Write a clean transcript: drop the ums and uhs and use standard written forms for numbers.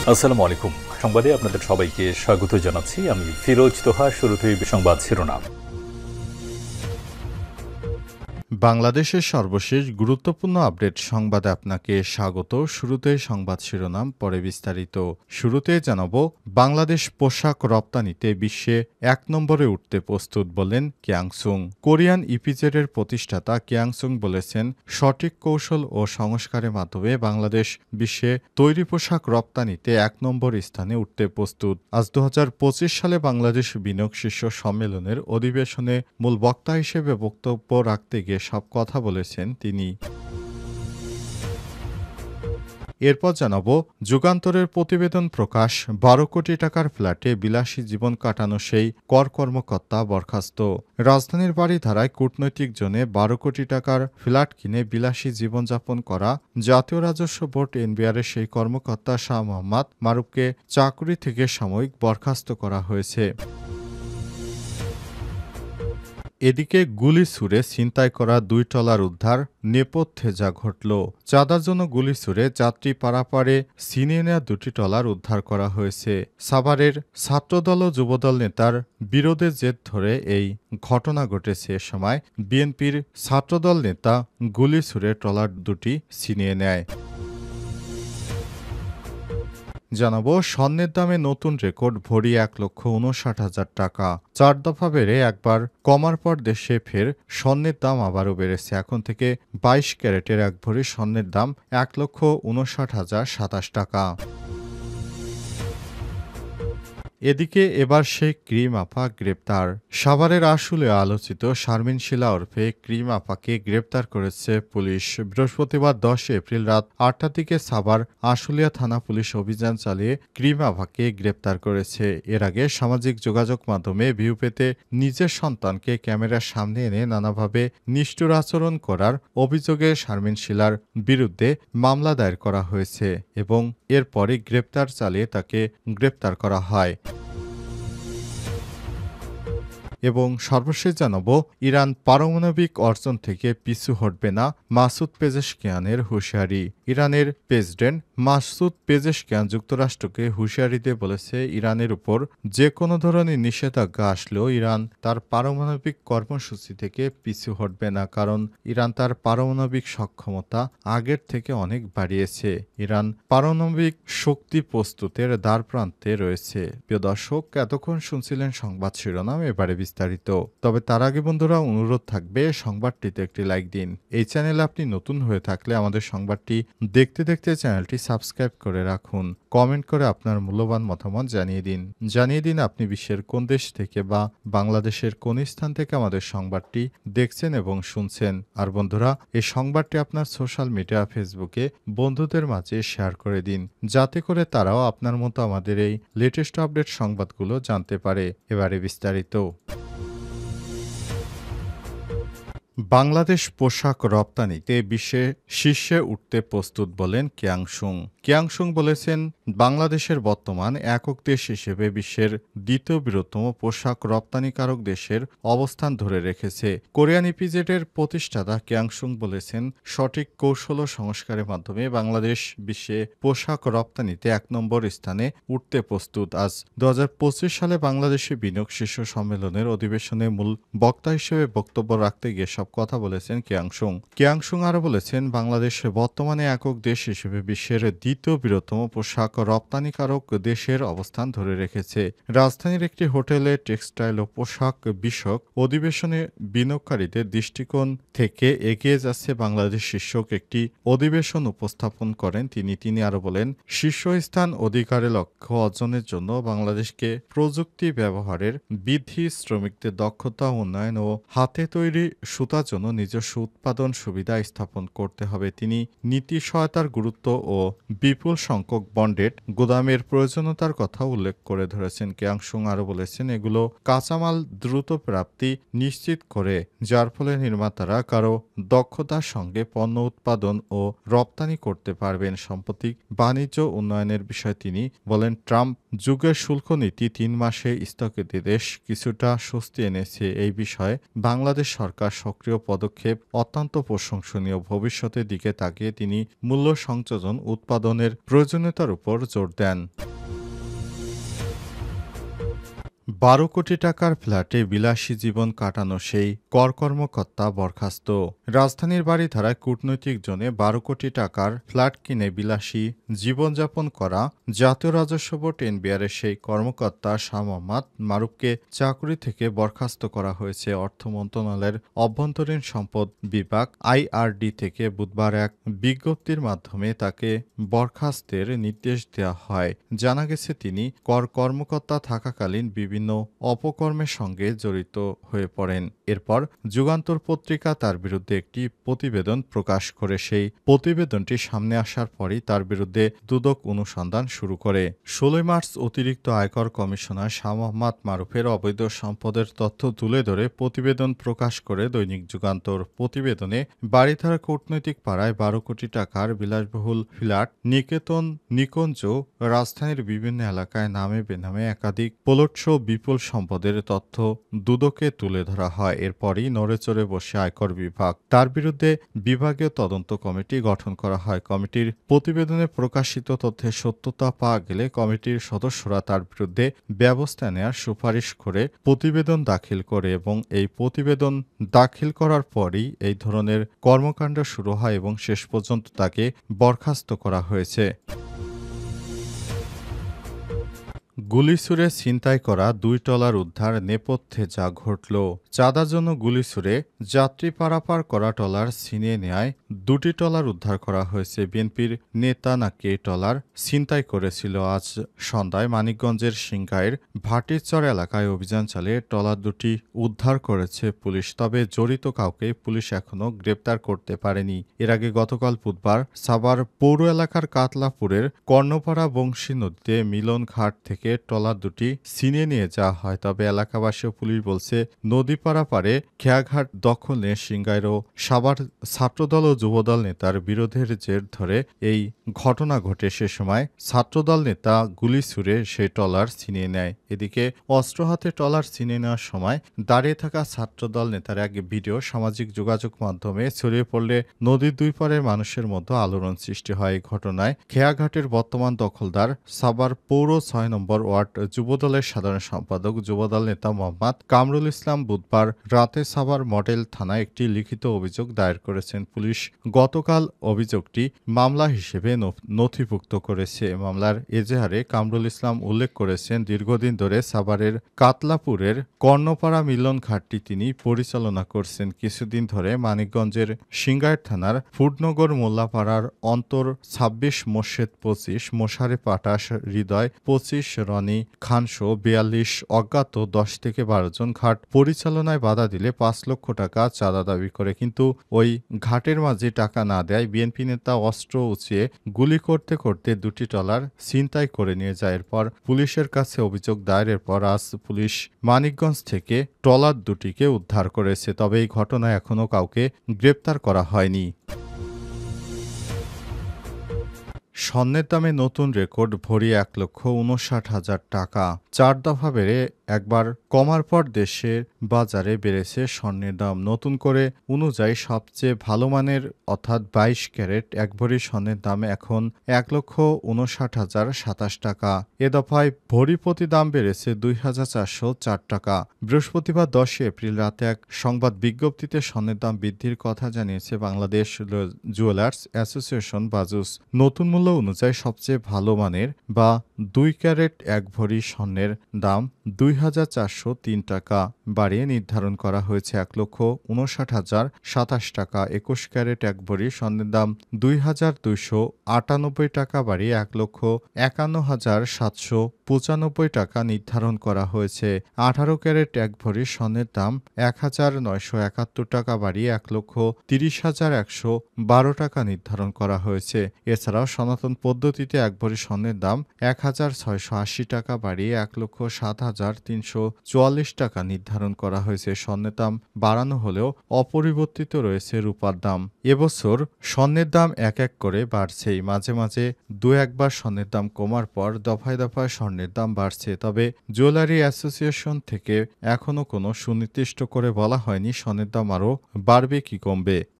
আসসালামু আলাইকুম। সংবাদে আপনাদের সবাইকে স্বাগত জানাচ্ছি। আমি ফিরোজ তোহা। শুরুতেই সংবাদ শিরোনাম। বাংলাদেশের সর্বশেষ গুরুত্বপূর্ণ আপডেট সংবাদে আপনাকে স্বাগত। শুরুতে সংবাদ শিরোনাম, পরে বিস্তারিত। শুরুতে জানাব, বাংলাদেশ পোশাক রপ্তানিতে বিশ্বে ১ নম্বরে উঠতে প্রস্তুত বলেন কিয়াংসুং। কোরিয়ান ইপিজেডের প্রতিষ্ঠাতা কিয়াংসুং বলেছেন, সঠিক কৌশল ও সংস্কারের মাধ্যমে বাংলাদেশ বিশ্বে তৈরি পোশাক রপ্তানিতে ১ নম্বর স্থানে উঠতে প্রস্তুত। আজ ২০২৫ সালে বাংলাদেশ বিনিয়োগ শীর্ষ সম্মেলনের অধিবেশনে মূল বক্তা হিসেবে বক্তব্য রাখতে গিয়ে সব কথা বলেছেন তিনি। এরপর জানাব, যুগান্তরের প্রতিবেদন প্রকাশ, ১২ কোটি টাকার ফ্ল্যাটে বিলাসী জীবন কাটানো সেই কর্মকর্তা বরখাস্ত। রাজধানীর বাড়িধারায় কূটনৈতিক জোনে ১২ কোটি টাকার ফ্ল্যাট কিনে বিলাসী জীবনযাপন করা জাতীয় রাজস্ব বোর্ড এনবিআরের সেই কর্মকর্তা শাহ মোহাম্মদ মারুফকে চাকুরি থেকে সাময়িক বরখাস্ত করা হয়েছে। এদিকে গুলি ছুড়ে ছিনতাই করা ২ ট্রলার উদ্ধার, নেপথ্যে যা ঘটল। চাঁদার জন্য গুলি ছুড়ে যাত্রী পারাপারে ছিনিয়ে নেওয়া ২টি ট্রলার উদ্ধার করা হয়েছে। সাভারের ছাত্রদল ও যুবদল নেতার বিরোধের জের ধরে এই ঘটনা ঘটেছে। এ সময় বিএনপির ছাত্রদল নেতা গুলি ছুড়ে ট্রলার দুটি ছিনিয়ে নেয়। জানাবো, স্বর্ণের দামে নতুন রেকর্ড, ভরি ১,৫৯,০০০ টাকা। ৪ দফা বেড়ে একবার কমার পর দেশে ফের স্বর্ণের দাম আবারও বেড়েছে। এখন থেকে ২২ ক্যারেটের এক ভরি স্বর্ণের দাম ১,৫৯,০২৭ টাকা। এদিকে এবার সেই ক্রিম আপা গ্রেপ্তার। সাভারের আশুলে আলোচিত শারমিন শিলা ওরফে ক্রিম আপাকে গ্রেপ্তার করেছে পুলিশ। বৃহস্পতিবার ১০ এপ্রিল রাত ৮টার দিকে সাভার আশুলিয়া থানা পুলিশ অভিযান চালিয়ে ক্রিম আপাকে গ্রেপ্তার করেছে। এর আগে সামাজিক যোগাযোগ মাধ্যমে ভিউ পেতে নিজের সন্তানকে ক্যামেরার সামনে এনে নানাভাবে নিষ্ঠুর আচরণ করার অভিযোগে শারমিন শিলার বিরুদ্ধে মামলা দায়ের করা হয়েছে এবং এরপরই গ্রেপ্তার চালিয়ে তাকে গ্রেপ্তার করা হয়। এবং সর্বশেষ জানাব, ইরান পারমাণবিক অর্জন থেকে পিছু হটবে না, মাসুদ পেজেশকিয়ানের হুঁশিয়ারি। ইরানের প্রেসিডেন্ট মাসুদ পেজেশকিয়ান যুক্তরাষ্ট্রকে হুঁশিয়ারি দিয়ে বলেছে, ইরানের উপর যে কোনো ধরনের নিষেধাজ্ঞা আসলেও ইরান তার পারমাণবিক কর্মসূচি থেকে পিছু হটবে না, কারণ ইরান তার পারমাণবিক সক্ষমতা আগের থেকে অনেক বাড়িয়েছে। ইরান পারমাণবিক শক্তি প্রস্তুতের দ্বারপ্রান্তে রয়েছে। প্রিয় দর্শক, এতক্ষণ শুনছিলেন সংবাদ শিরোনাম, এবারে বিস্তারিত। তবে তার আগে বন্ধুরা, অনুরোধ থাকবে সংবাদটিতে একটি লাইক দিন। এই চ্যানেলে আপনি নতুন হয়ে থাকলে আমাদের সংবাদটি দেখতে দেখতে চ্যানেলটি সাবস্ক্রাইব করে রাখুন। কমেন্ট করে আপনার মূল্যবান মতামত জানিয়ে দিন আপনি বিশ্বের কোন দেশ থেকে বা বাংলাদেশের কোন স্থান থেকে আমাদের সংবাদটি দেখছেন এবং শুনছেন। আর বন্ধুরা, এই সংবাদটি আপনার সোশ্যাল মিডিয়া ফেসবুকে বন্ধুদের মাঝে শেয়ার করে দিন, যাতে করে তারাও আপনার মতো আমাদের এই লেটেস্ট আপডেট সংবাদগুলো জানতে পারে। এবারে বিস্তারিত। বাংলাদেশ পোশাক রপ্তানিতে বিশ্বে শীর্ষে উঠতে প্রস্তুত বলেন কিয়াংসুং। কিয়াংসুং বলেছেন, বাংলাদেশের বর্তমান একক দেশ হিসেবে বিশ্বের দ্বিতীয় বৃহত্তম পোশাক রপ্তানিকারক দেশের অবস্থান ধরে রেখেছে। কোরিয়ান ইপিজেডের প্রতিষ্ঠাতা কিয়াংসুং বলেছেন, সঠিক কৌশল ও সংস্কারের মাধ্যমে বাংলাদেশ বিশ্বে পোশাক রপ্তানিতে ১ নম্বর স্থানে উঠতে প্রস্তুত। আজ ২০২৫ সালে বাংলাদেশে বিনিয়োগ শীর্ষ সম্মেলনের অধিবেশনে মূল বক্তা হিসেবে বক্তব্য রাখতে গিয়ে সব কথা বলেছেন কিয়াংসুং। কিয়াংসুং আরও বলেছেন, বাংলাদেশ বর্তমানে একক দেশ হিসেবে বিশ্বের দ্বিতীয় বৃহত্তম পোশাক রপ্তানিকারক দেশের অবস্থান ধরে রেখেছে। রাজধানীর একটি হোটেলে টেক্সটাইল ও পোশাক বিষয়ক অধিবেশনে বিনিয়োগকারীদের দৃষ্টিকোণ থেকে এগিয়ে যাচ্ছে বাংলাদেশ শীর্ষক একটি অধিবেশন উপস্থাপন করেন তিনি আরও বলেন, শীর্ষস্থান অধিকারের লক্ষ্য অর্জনের জন্য বাংলাদেশকে প্রযুক্তি ব্যবহারের বৃদ্ধি, শ্রমিকদের দক্ষতা উন্নয়ন ও হাতে তৈরি সুতার জন্য নিজস্ব উৎপাদন সুবিধা স্থাপন করতে হবে। তিনি নীতি সহায়তার গুরুত্ব ও বিপুল সংখ্যক বন্ডেড গুদামের প্রয়োজনীয়তার কথা উল্লেখ করে ধরেছেন। কিয়াংসুং আরও বলেছেন, এগুলো কাঁচামাল দ্রুত প্রাপ্তি নিশ্চিত করে, যার ফলে নির্মাতারা কারো দক্ষতার সঙ্গে পণ্য উৎপাদন ও রপ্তানি করতে পারবেন। সাম্প্রতিক বাণিজ্য উন্নয়নের বিষয়ে তিনি বলেন, ট্রাম্প যুগের শুল্ক নীতি ৩ মাসে স্থগিতে দেশ কিছুটা স্বস্তি এনেছে। এই বিষয়ে বাংলাদেশ সরকার সক্রিয় পদক্ষেপ অত্যন্ত প্রশংসনীয়। ভবিষ্যতের দিকে তাকিয়ে তিনি মূল্য সংযোজন উৎপাদনের প্রয়োজনীয়তার উপর জোর দেন। ১২ কোটি টাকার ফ্ল্যাটে বিলাসী জীবন কাটানো সেই কর্মকর্তা বরখাস্ত। রাজধানীর বারিধারায় কূটনৈতিক জোনে ১২ কোটি টাকার ফ্ল্যাট কিনে বিলাসী জীবনযাপন করা জাতীয় রাজস্ব বোর্ড এনবিআরের সেই কর্মকর্তা শাহ মোহাম্মদ মারুফকে চাকরি থেকে বরখাস্ত করা হয়েছে। অর্থ মন্ত্রণালয়ের অভ্যন্তরীণ সম্পদ বিভাগ আইআরডি থেকে বুধবার এক বিজ্ঞপ্তির মাধ্যমে তাকে বরখাস্তের নির্দেশ দেওয়া হয়। জানা গেছে তিনি কর্মকর্তা থাকাকালীন বিভিন্ন অপকর্মের সঙ্গে জড়িত হয়ে পড়েন। এরপর যুগান্তর পত্রিকা তার বিরুদ্ধে একটি প্রতিবেদন প্রকাশ করে। সেই প্রতিবেদনটি সামনে আসার পরই তার বিরুদ্ধে দুদক অনুসন্ধান শুরু করে। ১৬ মার্চ অতিরিক্ত আয়কর কমিশনার শাহ মোহাম্মদ মারুফের অবৈধ সম্পদের তথ্য তুলে ধরে প্রতিবেদন প্রকাশ করে দৈনিক যুগান্তর। প্রতিবেদনে বারিধারা কূটনৈতিক পাড়ায় ১২ কোটি টাকার বিলাসবহুল ফ্ল্যাট নিকুঞ্জ রাজধানীর বিভিন্ন এলাকায় নামে বেনামে একাধিক প্লটসহ বিপুল সম্পদের তথ্য দুদকে তুলে ধরা হয়। এরপরই নড়েচড়ে বসে আয়কর বিভাগ। তার বিরুদ্ধে বিভাগীয় তদন্ত কমিটি গঠন করা হয়। কমিটির প্রতিবেদনে প্রকাশিত তথ্যের সত্যতা পাওয়া গেলে কমিটির সদস্যরা তার বিরুদ্ধে ব্যবস্থা নেওয়ার সুপারিশ করে প্রতিবেদন দাখিল করে এবং এই প্রতিবেদন দাখিল করার পরই এই ধরনের কর্মকাণ্ড শুরু হয় এবং শেষ পর্যন্ত তাকে বরখাস্ত করা হয়েছে। গুলি ছুড়ে ছিনতাই করা ২ ট্রলার উদ্ধার নেপথ্যে যা ঘটল। চাঁদার জন্য গুলি ছুড়ে যাত্রী পারাপার করা ট্রলার ছিনিয়ে নেয় ২টি ট্রলার উদ্ধার করা হয়েছে। বিএনপির নেতা নাকি ট্রলার ছিনতাই করেছিল। আজ সন্ধ্যায় মানিকগঞ্জের সিংগাইর ভাটিরচর এলাকায় অভিযান চালিয়ে ট্রলার দুটি উদ্ধার করেছে পুলিশ। তবে জড়িত কাউকে পুলিশ এখনও গ্রেপ্তার করতে পারেনি। এর আগে গতকাল বুধবার সাভার পৌর এলাকার কাতলাপুরের কর্ণপাড়া বংশী নদীতে মিলন ঘাট থেকে ট্রলার দুটি ছিনিয়ে নিয়ে যাওয়া হয়। তবে এলাকাবাসী ও পুলিশ বলছে নদী পারাপারে খেয়াঘাট দখল নিয়ে সিংগাইর ও সাভার ছাত্রদল ও যুবদল নেতার বিরোধের জের ধরে এই ঘটনা ঘটে। সে সময় ছাত্রদল নেতা গুলি ছুড়ে সেই ট্রলার ছিনিয়ে নেয়। এদিকে অস্ত্র হাতে ট্রলার ছিনিয়ে নেওয়ার সময় দাঁড়িয়ে থাকা ছাত্রদল নেতার এক ভিডিও সামাজিক যোগাযোগ মাধ্যমে ছড়িয়ে পড়লে নদীর দুই পারের মানুষের মধ্যে আলোড়ন সৃষ্টি হয়। এই ঘটনায় খেয়াঘাটের বর্তমান দখলদার সাভার পৌর ৬ নম্বর ওয়ার্ড যুবদলের সাধারণ সম্পাদক যুবদল নেতা মোহাম্মদ কামরুল ইসলাম বুধবার রাতে সাভার মডেল থানায় একটি লিখিত অভিযোগ দায়ের করেছেন। পুলিশ গতকাল অভিযোগটি মামলা হিসেবে নথিভুক্ত করেছে। মামলার এজাহারে কামরুল ইসলাম উল্লেখ করেছেন দীর্ঘদিন ধরে সাভারের কাতলাপুরের কর্ণপাড়া মিলন ঘাটটি তিনি পরিচালনা করছেন। কিছুদিন ধরে মানিকগঞ্জের সিংগাইর থানার ফুডনগর মোল্লাপাড়ার অন্তর ২৬ মোর্শেদ ২৫ মোশারে পাটাস হৃদয় ২৫ রনি খানসো ৪২ অজ্ঞাত ১০ থেকে ১২ জন ঘাট পরিচালনায় বাধা দিলে ৫ লক্ষ টাকা চাঁদা দাবি করে। কিন্তু ওই ঘাটের মাঝে টাকা না দেয় বিএনপি নেতা অস্ত্র উঁচিয়ে গুলি করতে করতে দুটি ট্রলার ছিনতাই করে নিয়ে যায়। এরপর পুলিশের কাছে অভিযোগ দায়েরের পর আজ পুলিশ মানিকগঞ্জ থেকে ট্রলার দুটিকে উদ্ধার করেছে। তবে এই ঘটনায় এখনও কাউকে গ্রেপ্তার করা হয়নি। স্বর্ণের দামে নতুন রেকর্ড ভরি ১,৫৯,০০০ টাকা। ৪ দফা বেড়ে একবার কমার পর দেশের বাজারে বেড়েছে স্বর্ণের দাম। নতুন করে অনুযায়ী সবচেয়ে ভালো মানের অর্থাৎ ২২ ক্যারেট ১ ভরি স্বর্ণের দাম এখন ১,৫৯,০২৭ টাকা। এ দফায় ভরি প্রতি দাম বেড়েছে ২,৪০৪ টাকা। বৃহস্পতিবার ১০ এপ্রিল রাতে এক সংবাদ বিজ্ঞপ্তিতে স্বর্ণের দাম বৃদ্ধির কথা জানিয়েছে বাংলাদেশ জুয়েলার্স অ্যাসোসিয়েশন বাজুস। নতুন মূল্য অনুযায়ী সবচেয়ে ভালো মানের বা ২ ক্যারেট ১ ভরি স্বর্ণের দাম ২,৪০৩ টাকা বাড়িয়ে নির্ধারণ করা হয়েছে ১,৫৯,০২৭ টাকা। ২১ ক্যারেট ১ ভরি স্বর্ণের দাম ২,২৯৮ টাকা বাড়িয়ে ১,৫১,৭৯৫ টাকা নির্ধারণ করা হয়েছে। ১৮ ক্যারেট ১ ভরি স্বর্ণের দাম ১,৯৭১ টাকা বাড়িয়ে ১,৩০,১১২ টাকা নির্ধারণ করা হয়েছে। এছাড়াও সনাতন পদ্ধতিতে ১ ভরি স্বর্ণের দাম ১,৬৮০ টাকা বাড়িয়ে ১,০৭,৩ 344 টাকা নির্ধারণ করা হয়েছে। স্বর্ণের দাম বাড়ানো হলেও অপরিবর্তিত রয়েছে রূপার দাম। এবছর স্বর্ণের দাম এক এক করে বাড়ছেই। মাঝে মাঝে দু একবার স্বর্ণের দাম কমার পর দফায় দফায় স্বর্ণের দাম বাড়ছে। তবে জুয়েলারি অ্যাসোসিয়েশন থেকে এখনো কোনো সুনির্দিষ্ট করে বলা হয়নি স্বর্ণের দাম আরও বাড়বে কি কমবে।